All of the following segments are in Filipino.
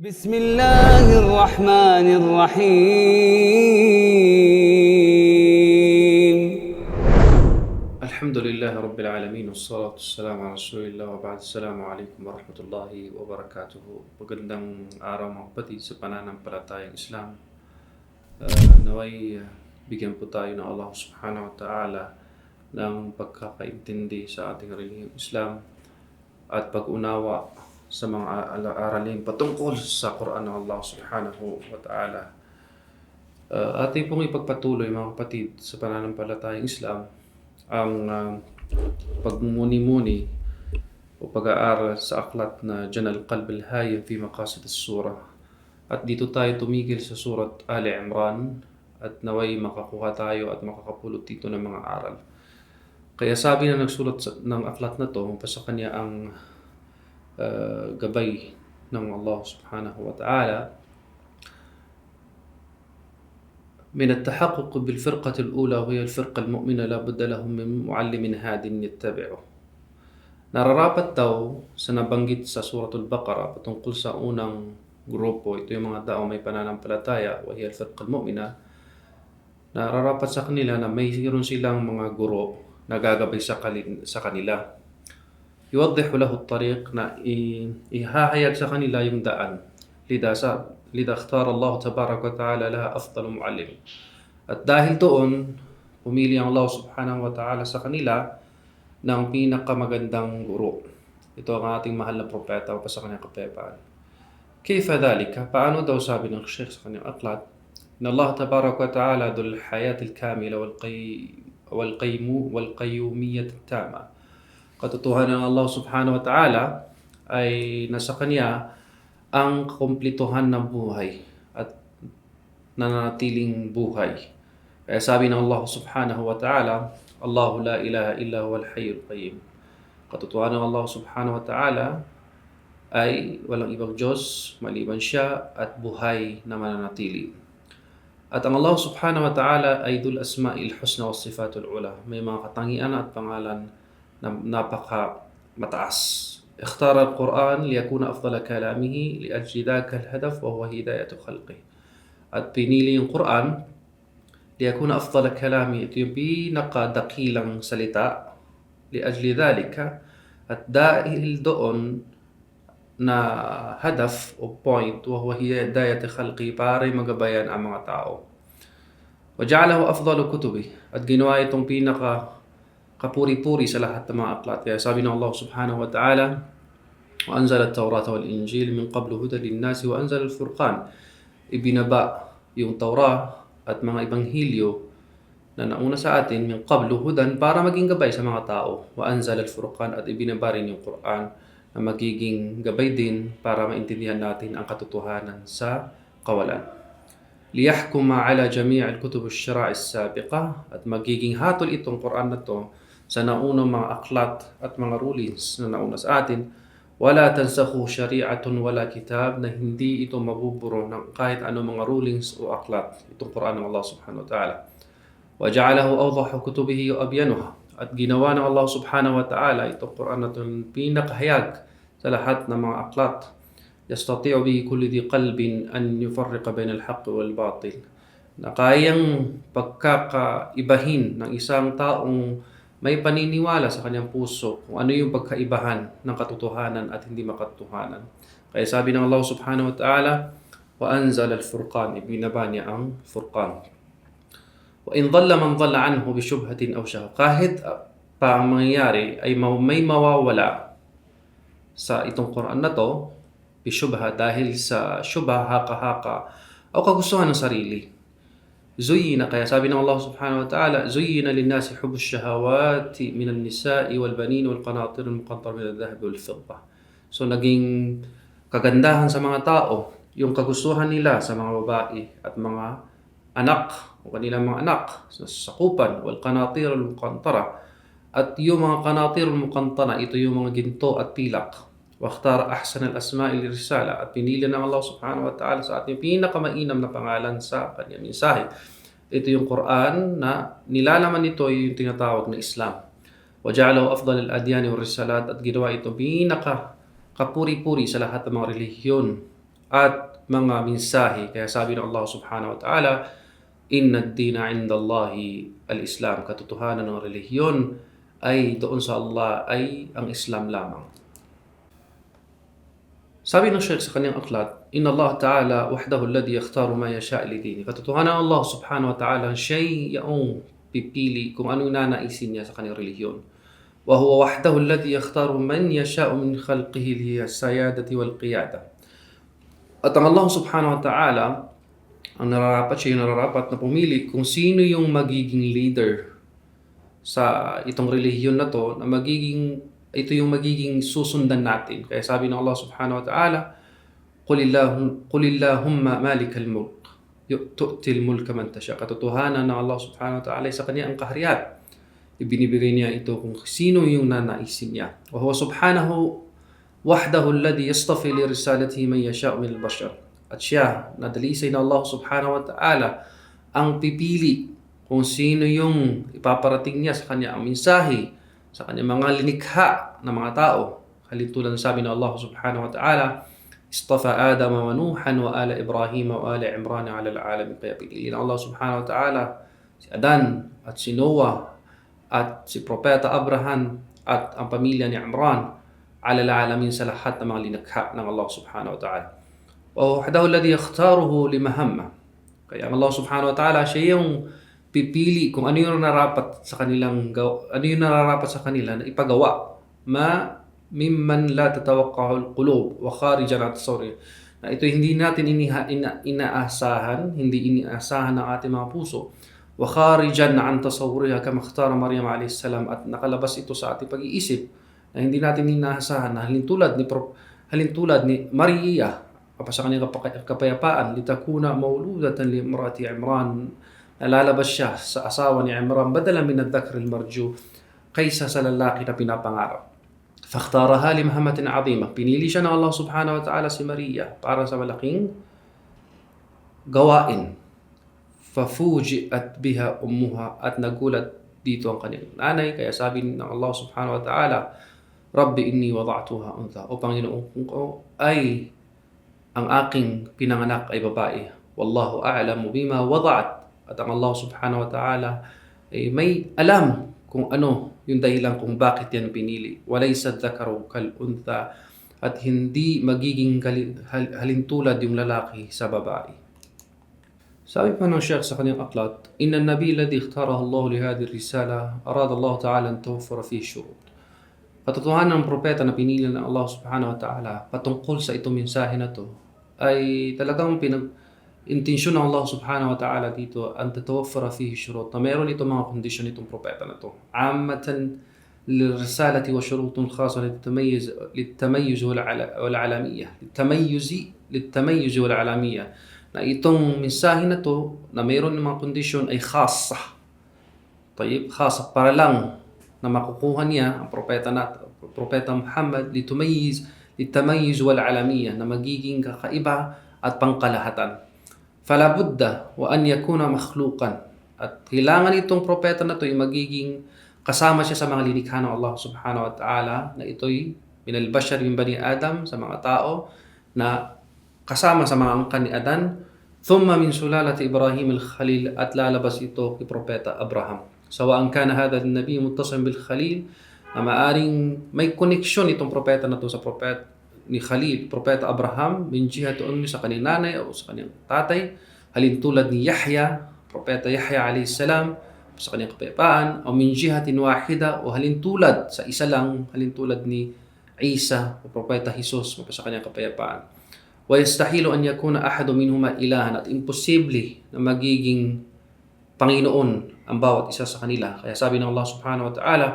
بسم الله الرحمن الرحيم. الحمد لله رب العالمين والصلاة والسلام على رسول الله وبعد. Assalamu alaikum warahmatullahi wabarakatuh. Magandang araw mga kapatid sa pananampalatayang Islam. Naway bigyan po tayo ng Allah subhanahu wa ta'ala ng pagkakaintindi sa ating relihiyong Islam at pag-unawa sa mga aralin patungkol sa Quran ng Allah subhanahu wa ta'ala. Ating pong ipagpatuloy mga kapatid sa pananampalatayang Islam ang pagmumuni-muni o pag-aaral sa aklat na Jan al-Qalb al-Hayy fi Maqasid as-Surah. At dito tayo tumigil sa surat Ali Imran at naway makakuha tayo at makakapulot dito ng mga aral. Kaya sabi na nagsulat ng aklat na to, sa kanya ang gabay ng Allah subhanahu wa ta'ala. من التحقق بالفرقة الأولى وهي الفرقة المؤمنة لا بد لهم من معلم هاد يتبعه. Nararapat daw sa nabanggit sa Suratul Baqarah patungkol sa unang grupo, ito yung mga tao may pananampalataya, وهي الفرقة المؤمنة. Nararapat sa kanila na mayroon silang mga guro na gagabay sa kanila. يوضح له الطريق na ihahayag sa kanila yung daan. لذا اختار الله تبارك وتعالى لها أفضل معلم. At dahil doon, pumili ang Allah subhanahu wa ta'ala sa kanila ng pinakamagandang guro. Ito ang ating mahal na propeta o pa sa kanyang kapayapaan. كيف ذلك? Paano daw sabi ng Sheikh sa kanyang aklat? إن الله تبارك وتعالى ذو الحياة الكاملة والقيومية التامة. Katotohanan ng Allah subhanahu wa ta'ala ay nasa kanya ang kumplituhan ng buhay at nananatiling buhay. Kaya sabi ng Allah subhanahu wa ta'ala, Allahu la ilaha illa huwal hayyul qayyum. Katotohanan ng Allah subhanahu wa ta'ala ay walang ibang Diyos maliban siya at buhay na mananatili. At ang Allah subhanahu wa ta'ala ay dhul asma'il husna was sifatul ula. May mga katangian at pangalan na napaka mataas. اختار القرآن ليكون أفضل كلامه لأجل ذاك الهدف وهو هداية خلقه. At pinili yung Quran ليكون أفضل كلامه, ito yung pinakadakilang salita لأجل ذلك, at dahil doon na hadaf o point وهو هداية خلقه, para magabayan ang mga tao. وجعله أفضل كتبه, at ginawa itong kapuri-puri sa lahat ng mga aklat. Kaya sabi ng Allah subhanahu wa ta'ala, وَأَنزَلَ التَّوْرَاةَ وَالْإِنْجِيلَ مِنْ قَبْلُ هُدًى لِلنَّاسِ وَأَنزَلَ الْفُرْقَانَ. Ibinaba yung Taurah at mga Ebanghelyo na nauna sa atin, min qablu hudan, para maging gabay sa mga tao. وَأَنزَلَ الْفُرْقَانَ, at ibinaba rin yung Quran na magiging gabay din para maintindihan natin ang katotohanan sa kawalan. لِيَحْكُمَ عَلَى جَمِيعِ الْكُتُبِ الشَّرَائِعِ السَّابِقَةِ, at magiging hatol itong Quran na to sa naunang mga aklat at mga rulings na nauna sa atin. Wala tansakhu shari'atun wala kitab, na hindi ito mabuburo ng kahit ano mga rulings o aklat, itong Quran ng Allah subhanahu wa ta'ala. Waja'alahu awdahu kutubihi wa abyanuha, at ginawa ng Allah subhanahu wa ta'ala itong Quran na ito pinakahayag sa lahat ng mga aklat. Yastati'u bihi kulli dhi qalbin an yufarriqa bayna al-haqqi wal batil, na kayang pagkakaibahin ng isang taong may paniniwala sa kanyang puso kung ano yung pagkaibahan ng katotohanan at hindi makatotohanan. Kaya sabi ng Allah subhanahu wa ta'ala, وَأَنزَلَ الْفُرْقَانِ, ibinaba niya ang Furqan. وَإِنْ ضَلَّ مَنْ ضَلَّ عَنْهُ بِشُبْهَةٍ أَوْ شَهْوَةٍ, kahit pa ang mangyayari ay may mawawala sa itong Quran na to, bishubha, dahil sa shubha, haka-haka o kagustuhan ng sarili. Zuyina, kaya sabi ng Allah subhanahu wa ta'ala, zuyina linnasi hubu shahawati min an-nisa'i wal banin wal qanatir al-muqantar min al-dhahab wal fidda. So naging kagandahan sa mga tao yung kagustuhan nila sa mga babae at mga anak o kanilang mga anak sa sakupan, wal qanatir al-muqantara, at yung mga qanatir al-muqantara, ito yung mga ginto at pilak. واختار أحسن الأسماء للرسالة, at pinili ng Allah subhanahu wa ta'ala sa ating pinakamainam na pangalan sa kanyang mensahe. Ito yung Quran na nilalaman nito yung tinatawag na Islam. وجعله أفضل الأديان والرسالات, at ginawa ito pinaka kapuri-puri sa lahat ng mga relihiyon at mga mensahe. Kaya sabi ng Allah subhanahu wa ta'ala, Inna ad-dina indallahi al-Islam. Katotohanan ng relihiyon ay doon sa Allah ay ang Islam lamang. Sabi ng Shaykh sa kanyang aklat, Inna Allah Ta'ala wahdahu alladhi yakhtaru ma yasha' li dini. Katotohanan ng Allah subhanahu wa ta'ala, siya'y yaong pipili kung anong nanaisin niya sa kanyang relihiyon. Wa huwa wahdahu alladhi yakhtaru man yasha'u min khalqihi liyas-sayadati wal qiyada. At ang Allah subhanahu wa ta'ala, ang siya yung nararapat na pumili kung sino yung magiging leader sa itong relihiyon na to, na ito yung magiging susundan natin. Kaya sabi ng Allah subhanahu wa ta'ala, Qulillahumma malikal mulk, tu'til mulka man tasha. Katotohanan ng Allah subhanahu wa ta'ala sa kanya ang kaharian. Ibinibigay niya ito kung sino yung nanaisin niya. Wa huwa subhanahu wahdahu alladhi yastafi li risalatihi man yasha'u min al-bashar. At siya, nadalisay na Allah subhanahu wa ta'ala ang pipili kung sino yung ipaparating niya sa kanya ang mensahe sa kanyang mga linikha na mga tao. Halintulad sabi ng Allah subhanahu wa ta'ala, Istafa Adama wa Nuhan wa ala Ibrahim wa ala Imran ala al-alamin. Kaya pinili ng Allah subhanahu wa ta'ala si Adan at si Noah at si Propeta Abraham at ang pamilya ni Imran ala al-alamin sa lahat ng mga linikha ng Allah subhanahu wa ta'ala. Wa wahdahu alladhi yakhtaruhu limahamma. Kaya ang Allah subhanahu wa ta'ala siya yung pipili kung ano yung nararapat sa kanila na ipagawa. Mimman la tatawaqqa'u al-qulub wa kharijan an tasawwur. Na ito hindi natin inaasahan ng ating mga puso. Wa kharijan an tasawwuriha kama ikhtara Maryam alayhis salam, at nakalabas ito sa ating pag-iisip na hindi natin inaasahan na halintulad ni Maria sa kanyang kapayapaan, litakuna mauludatan li imrati Imran, nalalabas siya sa asawa ni Imran badala min ad-dhakr al-marju, kaysa sa lalaki na pinapangarap. Fakhtaraha li mahamatin azima. Pinili siya ng Allah subhanahu wa ta'ala si Maria para sa malaking gawain. Fafuji'at biha ummuha, at nagulat dito ang kanyang nanay. Kaya sabi ng Allah subhanahu wa ta'ala, Rabbi inni wada'tuha untha. O Panginoon ko, ay ang aking pinanganak ay babae. Wallahu a'lamu bima wada'at. At ang Allah subhanahu wa ta'ala ay may alam kung ano yung dahilan kung bakit yan pinili. Walaysa dhakaru kal untha, at hindi magiging halintulad yung lalaki sa babae. Sabi pa ng Shaykh sa kanyang aklat, Inna an-nabi alladhi ikhtarahu Allah li hadhihi ar-risala arada Allah ta'ala an tuwaffara fihi shurut. Katotohanan ng propeta na pinili ng Allah subhanahu wa ta'ala patungkol sa itong mensahe na to ay talagang intensyon ng Allah subhanahu wa ta'ala dito ang tatawaffara fihi shurut, na meron itong mga kondisyon itong propeta na to. Ammatan lirisalati wa shurutun khasa litamayuz wal alamiyah. Litamayuz wal alamiyah. Na itong mensahe na to na meron ng mga kondisyon ay khasa. Khasa para lang na makukuha niya ang propeta Muhammad litamayuz wal alamiyah, na magiging kakaiba at pangkalahatan. Fala budda wa an yakuna makhluqan, at kailangan itong propeta na to ay magiging kasama siya sa mga linikha ng Allah subhanahu wa ta'ala, na ito'y minal bashar min bani Adam, sa mga tao na kasama sa mga angkan ni Adan, thumma min sulalati Ibrahim al-Khalil, at lalabas ito kay propeta Abraham. Sawa'an kana hadha an-nabi muttasim bil Khalil, na maaring may koneksyon itong propeta na to sa propeta ni Khalil, propeta Abraham, min jihati ummi, sa kanyang nanay o sa kanyang tatay, halintulad ni Yahya, propeta Yahya alayhis salam, sa kanyang kapayapaan, o min jihatin wahida, o halintulad sa isa lang, halintulad ni Isa o propeta Jesus sa kanyang kapayapaan. Wa yastahilu an yakuna ahadu minhuma ilahan, at imposible na magiging Panginoon ang bawat isa sa kanila. Kaya sabi ng Allah subhanahu wa ta'ala,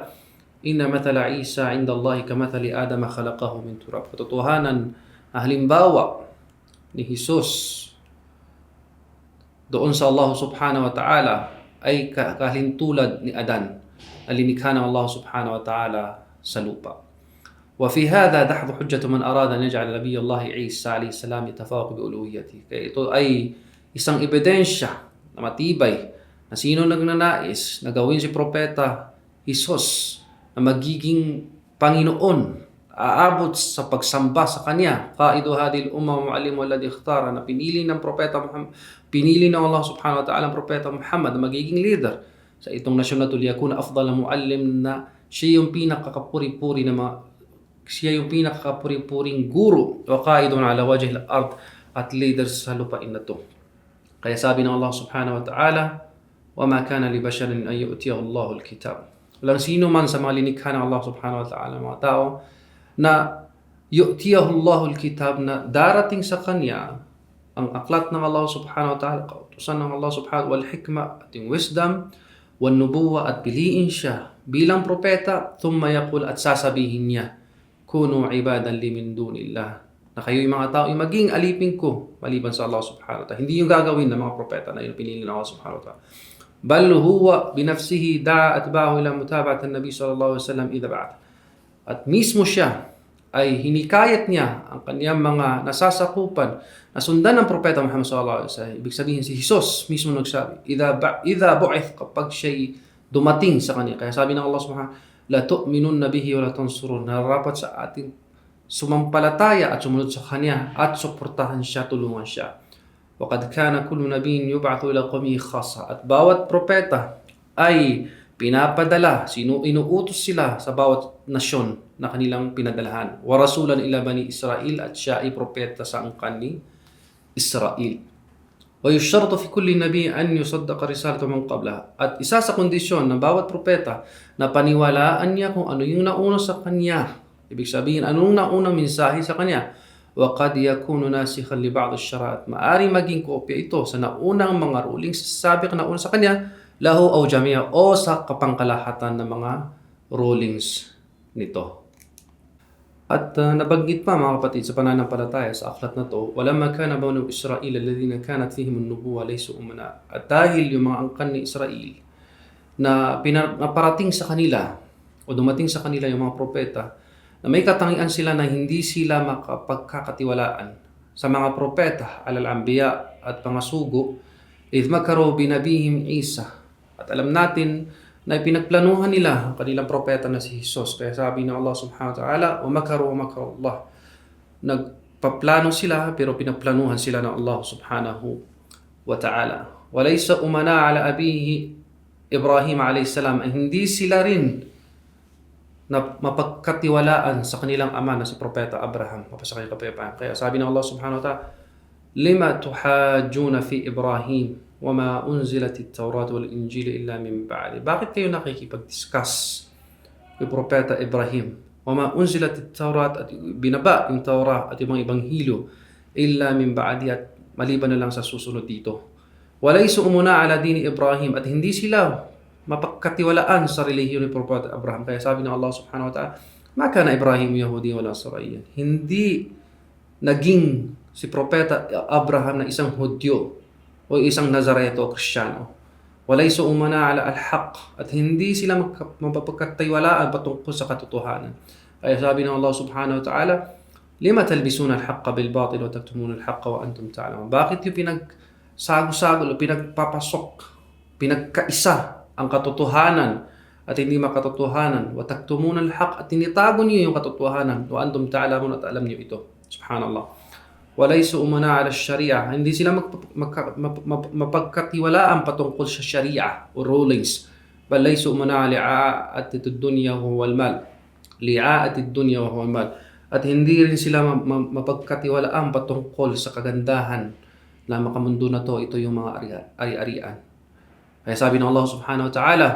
Inna mathala Isa inda Allahi kamathali Adama khalaqahu min turab. Katotohanan na halimbawa ni Jesus doon sa Allah subhanahu wa ta'ala ay kahalintulad ni Adan, na linikha ng Allah subhanahu wa ta'ala sa lupa. Wa fi hadha dahdhu hujjatu man arada an yaj'al nabiy Allah Isa alayhi salam yatafawaq bi uluhiyyati. Kaya ito ay isang ebidensya na matibay na sino nagnanais na gawin si propeta Jesus na magiging Panginoon aabot sa pagsamba sa kanya. Qaidu hadhihi al-umma wa muallimu alladhi ikhtara, na pinili ng propeta Muhammad, pinili ng Allah subhanahu wa ta'ala ang propeta Muhammad na magiging leader sa itong nasyon na to, liyakuna afdal muallim, na siya yung pinakakapuri-puri na siya yung pinakakapuri-puring guro, wa qaidun ala wajhi al-ard, at leader sa lupain na to. Kaya sabi ng Allah subhanahu wa ta'ala, wa ma kana li basharin an yu'tiyahu Allahu al-kitab. Walang sino man sa mga linikha ng Allah subhanahu wa ta'ala, mga tao, na yu'tiyahu Allahu al-kitab, na darating sa kanya ang aklat ng Allah subhanahu wa ta'ala, kautusan ng Allah subhanahu, wal hikma, at yung wisdom, wal nubuwa, at piliin siya bilang propeta, thumma yaqul, at sasabihin niya, kunu ibadan li min dunillah, na kayo yung mga tao ay maging alipin ko maliban sa Allah subhanahu wa ta'ala. Hindi yung gagawin ng mga propeta na yung pinili ng Allah subhanahu wa ta'ala. Bal huwa binafsihi da'a atba'ahu ila mutaba'at an-nabi sallallahu alaihi wasallam idha ba'at. At mismo siya ay hinikayat niya ang kaniyang mga nasasakupan na sundan ng propeta Muhammad sallallahu alaihi wasallam. Ibig sabihin si Jesus mismo nagsabi, idha bu'ith, kapag siya'y dumating sa kanya. Kaya sabi ng Allah subhanahu, la tu'minunna bihi wa la tansurun, nararapat sa ating sumampalataya at sumunod sa kanya at suportahan siya, tulungan siya. وَقَدْ كَانَ كُلُّ نَبِيٍّ يُبْعَثُ إِلَى قَوْمِهِ خَاصَّةً. At bawat propeta ay pinapadala, inuutos sila sa bawat nasyon na kanilang pinadalahan. وَرَسُولًا إِلَى بَنِي إِسْرَائِيل, at siya ay propeta sa angkan ni Israel. وَيُشْتَرَطُ فِي كُلِّ نَبِيٍّ أَنْ يُصَدَّقَ رِسَالَةَ مَنْ قَبْلَهَا. At isa sa kondisyon ng bawat propeta na paniwalaan niya kung ano yung nauna sa kanya. Ibig sabihin, anong naunang mensahe sa kanya. وَقَدْ يَكُونُ نَاسِخًا لِبَعْضِ الشَّرَائِعِ. Maari maging kopya ito sa naunang mga rulings sabik na nauna sa kanya, lahu aw jami'a, o sa kapangkalahatan ng mga rulings nito. At nabanggit pa mga kapatid sa pananampalataya sa aklat na to, walamma kana banu Israel alladhina kanat fihim an-nubuwwa laysu umana. At dahil yung mga angkan ni Israel na naparating sa kanila o dumating sa kanila yung mga propeta, na may katangian sila na hindi sila makapagkakatiwalaan sa mga propeta, alal-anbiya, at mga sugo, idh makaru binabihim Isa. At alam natin na pinagplanuhan nila ang kanilang propeta na si Jesus. Kaya sabi ng Allah subhanahu wa ta'ala, wa makaru Allah. Nagpaplano sila pero pinagplanuhan sila ng Allah subhanahu wa ta'ala. Walaysa umana ala abihi Ibrahim alayhis salam, ay hindi sila rin na mapagkatiwalaan sa kanilang ama na si Propeta Abraham. Mapasakay kapayapaan. Kaya sabi ng Allah subhanahu wa ta'ala, lima tuhajjuna fi Ibrahim wa ma unzilat at-Taurat wal Injil illa min ba'di. Bakit kayo nakikipag-discuss kay Propeta Ibrahim? Wa ma unzilat at-Taurat, at binaba yung Taurat at yung mga Ibanghilyo, illa min ba'di, at maliban na lang sa susunod dito. Walaysu umuna ala dini Ibrahim, at hindi sila mapagkatiwalaan sa relihiyon ni Propeta Abraham. Kaya sabi ng Allah subhanahu wa ta'ala, ma kana Ibrahim Yahudi wala Nasraniyan. Hindi naging si Propeta Abraham na isang Hudyo o isang Nazareto o Kristiyano. Walaysu umana ala al-haq, at hindi sila mapagkatiwalaan patungkol sa katotohanan. Kaya sabi ng Allah subhanahu wa ta'ala, lima talbisuna al-haqqa bil batil wa taktumuna al-haqqa wa antum ta'lamun. Bakit yung pinagsago-sago o pinagpapasok, pinagkaisa ang katotohanan at hindi makatotohanan, wa taktumuna al-haq, at tinitago niyo yung katotohanan, wa antum ta'lamun, at alam niyo ito. Subhanallah. Walaysu umana ala sharia, hindi sila mapagkatiwalaan patungkol sa sharia o rulings. Bal laysu umana li'a'ati ad-dunya wal mal. Li'a'ati ad-dunya wal mal. At hindi rin sila mapagkatiwalaan patungkol sa kagandahan na makamundo na to, ito yung mga ari-arian. Kaya sabi ng Allah subhanahu wa ta'ala,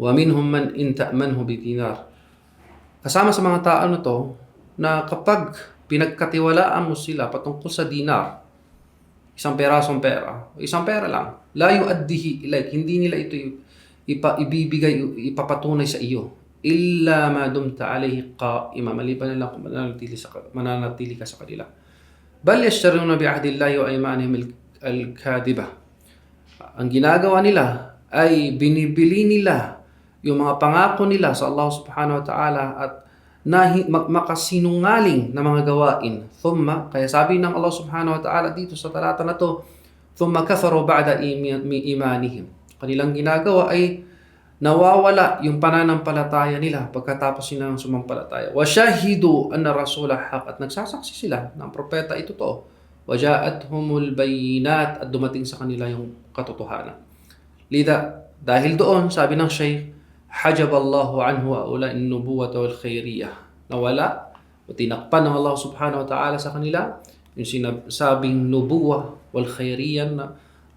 wa minhum man in ta'manhu bi dinar. Kasama sa mga tao na to, na kapag pinagkatiwalaan mo sila patungkol sa dinar, isang perasong pera, isang pera lang, la yu'addihi ilayk, hindi nila ito ibibigay, ipapatunay sa iyo, illa ma dumta alayhi qa'ima, maliban na lang kung mananatili ka sa kanila. Bal yashtaruna bi ahdillahi wa aymanihim al-kadibah. Ang ginagawa nila ay binibili nila yung mga pangako nila sa Allah subhanahu wa ta'ala at makasinungaling na mga gawain. Kaya sabi ng Allah subhanahu wa ta'ala dito sa talata na to, thumma kafaru ba'da imanihim. Kanilang ginagawa ay nawawala yung pananampalataya nila pagkatapos nila ng sumampalataya. Wa shahidu anna rasulah haq, at nagsasaksi sila ng propeta ito to. Wa ja'athumul bayinat, at dumating sa kanila yung katotohanan. Lida, dahil doon, sabi ng Shaykh, hajaballahu anhu haula an-nubuwata wal khairiyah. Nawala o tinakpan ng Allah subhanahu wa ta'ala sa kanila yung sinabing nubuwa wal khairiyah na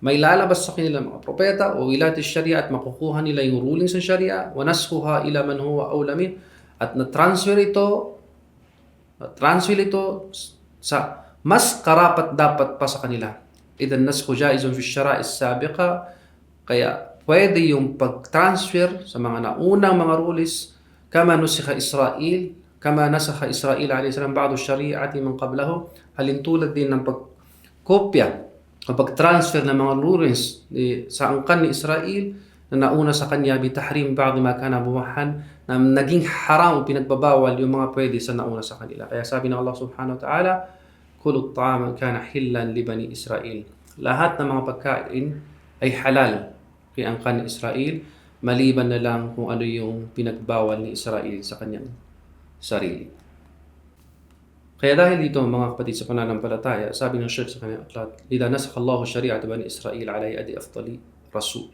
may lalabas sa kanila mga propeta o wilayat sharia, at makukuha nila yung ruling sa sharia, wa naskuha ila man huwa awla min, at na-transfer ito sa mas karapat dapat pa sa kanila. Idan nasku jaizun fi syara'is sabiqa, kaya pwede yung pag-transfer sa mga naunang mga rules, kama nusikha Israel, kama nasakha Israel alayhi salam ba'du syari'ati man qablahu, halintulad din ng pagkopya o pag-transfer ng mga rulings sa angkan ni Israel na nauna sa kanya bitahrim ba'd ma kana buwahan, na naging haram o pinagbabawal yung mga pwede sa nauna sa kanila. Kaya sabi ng Allah subhanahu wa ta'ala, kullu ta'am kana hillan li bani Israel. Lahat ng mga pagkain ay halal kay angkan ni Israel, maliban na lang kung ano yung pinagbawal ni Israel sa kanyang sarili. Kaya dahil dito mga kapatid sa pananampalataya, sabi ng Shaykh sa kanyang aklat, lida nasakha Allahu syari'ata bani Israel ala yadi afdali rasul.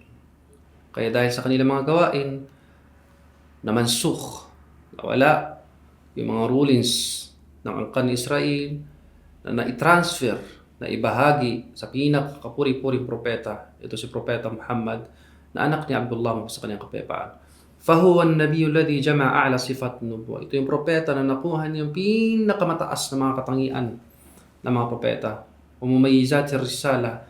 Kaya dahil sa kanilang mga gawain, namansukh, nawala yung mga rulings ng angkan ni Israel na naitransfer, na ibahagi sa pinakakapuri-puring propeta, ito si Propeta Muhammad, na anak ni Abdullah sa kanyang kapayapaan. Fahuwa an-nabiyyu alladhi jama'a a'la sifat an-nubuwah. Ito yung propeta na nakuha niya yung pinakamataas na mga katangian ng mga propeta. Umumayizat risala,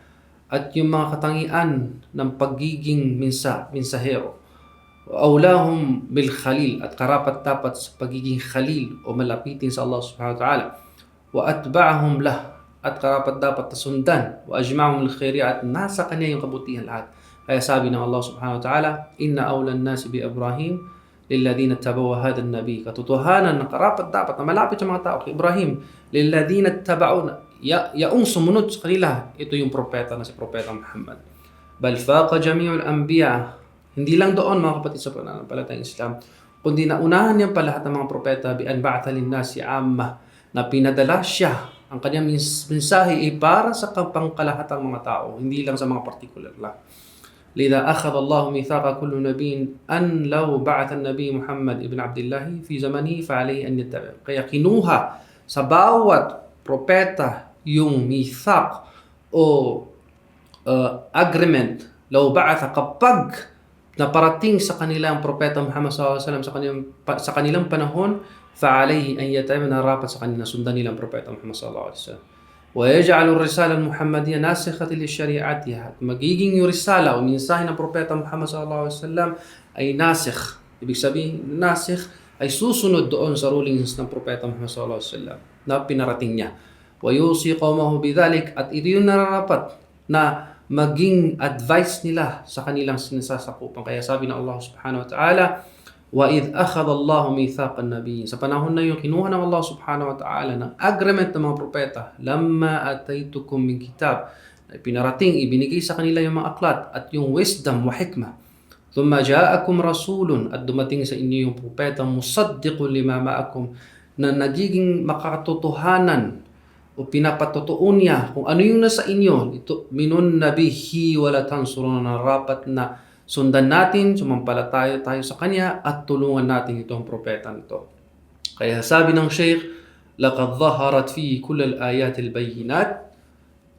at yung mga katangian ng pagiging minsahero. Aulahum bil khalil, at karapat dapat sa pagiging khalil o malapitin sa Allah subhanahu wa ta'ala. Wa atba'ahum lah, at karapat dapat tasundan. Wa ajma'ahum lil khairiyat, at nasa kanya yung kabutihan lahat. Kaya sabi ng Allah subhanahu wa ta'ala, inna awlan nasi bi Ibrahim lilladhina tabawa hadha an-nabi. Katotohanan na karapat dapat na malapit sa mga tao kay Ibrahim, lilladhina tabauna, yaong sumunod sa kanila, ito yung propeta na si Propeta Muhammad. Bal faqa jami'ul anbiya, hindi lang doon mga kapatid sa pananampalatayang Islam, kundi naunahan niya pa lahat ng mga propeta bi an ba'atha lin-nasi 'amma, na pinadala siya ang kanyang mensahe ay para sa pangkalahatang mga tao, hindi lang sa mga partikular lang. Lida akhadha Allah mithaqa kullu nabiyyin an law ba'atha an-nabi Muhammad ibn Abdullah fi zamanihi fa alayhi an yattabi'. Kaya kinuha sa bawat propeta yung mithaq o agreement, law ba'atha, kapag naparating sa kanila ang propeta Muhammad sallallahu alaihi wasallam sa kanilang panahon, fa alayhi an yattabi', narapat sa kanila sundan nilang propeta Muhammad sallallahu alaihi wasallam. ويجعل الرسالة المحمدية ناسخة لشريعتها. Magiging yung risala o mensahe ng propeta Muhammad sallallahu alaihi wasallam ay nasikh. Ibig sabihin, nasikh ay susunod doon sa rulings ng propeta Muhammad sallallahu alaihi wasallam na pinarating niya. ويوصي قومه بذلك, at ito yung nararapat na maging advice nila sa kanilang sinasasakupan. Kaya sabi ng Allah subhanahu wa ta'ala, وَإِذْ أَخَذَ اللَّهُ مِيثَاقَ النَّبِيِّينَ. Sa panahon na yung kinuha ng Allah subhanahu wa ta'ala ng agreement ng mga propeta, لَمَّا أَتَيْتُكُم مِّن كِتَابٍ, pinarating, ibinigay sa kanila yung mga aklat at yung wisdom wa hikmah. ثُمَّ جَاءَكُمْ رَسُولٌ, at dumating sa inyo yung propeta, مُصَدِّقٌ لِمَا مَعَكُمْ, na nagiging makatotohanan o pinapatotoo niya kung ano yung nasa inyo. Ito, minun nabihi wala tansurun, na rapat na sundan natin, sumampalataya tayo sa kanya at tulungan natin itong propeta nito. Kaya sabi ng Shaykh, laqad dhaharat fi kull al-ayat al-bayyinat,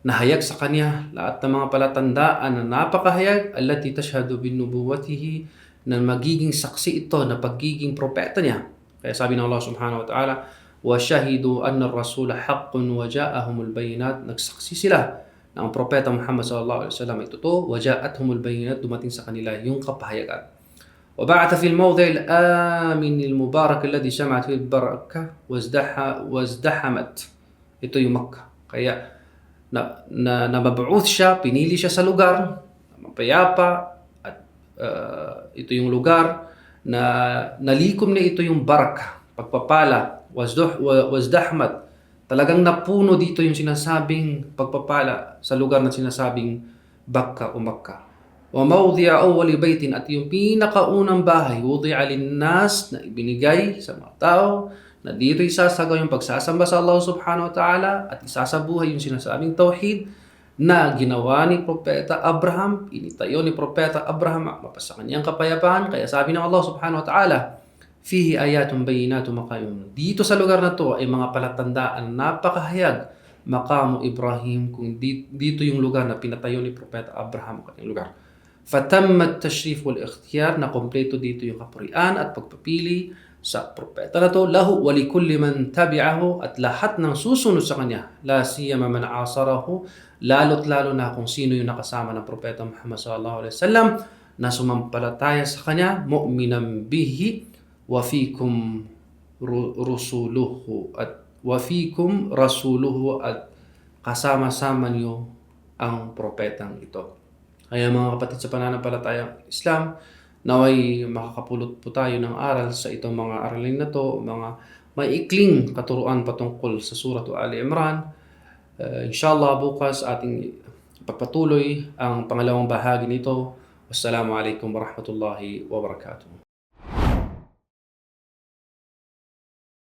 nahayag sa kanya lahat ng mga palatandaan na napakahayag, allati tashhadu bin nubuwwatihi, na magiging saksi ito na pagiging propeta niya. Kaya sabi ng Allah subhanahu wa ta'ala, wa shahidu anna ar-rasula haqqun wa ja'ahumul bayyinat, nagsaksi sila na ang propeta Muhammad sallallahu alaihi wasallam ay totoo, wa ja'athumul bayyinat, dumating sa kanila yung kapahayagan. Wa ba'atha fil mawdi' al-amin al-mubarak alladhi jama'at fihi al-barakah wazdahamat. Ito yung Makkah. Kaya nababu'uth siya, pinili siya sa lugar mapayapa, at ito yung lugar na nalikom na ito yung barakah, pagpapala, wazdahmat. Talagang napuno dito yung sinasabing pagpapala sa lugar na sinasabing Bakka o Makkah. wa mawdi'a awwali baytin, at yung pinakaunang bahay, wudi'a linnas, na ibinigay sa mga tao, na dito isasagawa yung pagsasamba sa Allah subhanahu wa ta'ala at isasabuhay yung sinasabing tauhid na ginawa ni Propeta Abraham, initayo ni Propeta Abraham mapasa kanyang kapayapaan. Kaya sabi ng Allah subhanahu wa ta'ala, fihi ayatun bayinatun maqam. Dito sa lugar na to ay mga palatandaan na napakahayag, maqamu Ibrahim, kung dito yung lugar na pinatayo ni Propeta Abraham, kanyang lugar. Fatamma at-tashrif wal-ikhtiyar, na kompleto dito yung kapurian at pagpapili sa propeta na to, lahu wa likulli man tabi'ahu, at lahat ng susunod sa kanya, la siyama man asarahu, lalo't lalo na kung sino yung nakasama ng propeta Muhammad sallallahu alaihi wasallam na sumampalataya sa kanya, mu'minan bihi wa fikum rusuluhu, at wa fikum rasuluhu, at kasama-sama niyo ang propetang ito. Kaya mga kapatid sa pananampalatayang Islam, naway makakapulot po tayo ng aral sa itong mga aralin na to, mga maikling katuruan patungkol sa Surah Ali Imran. Inshallah bukas ating pagpatuloy ang pangalawang bahagi nito. Wassalamu alaikum warahmatullahi wabarakatuh.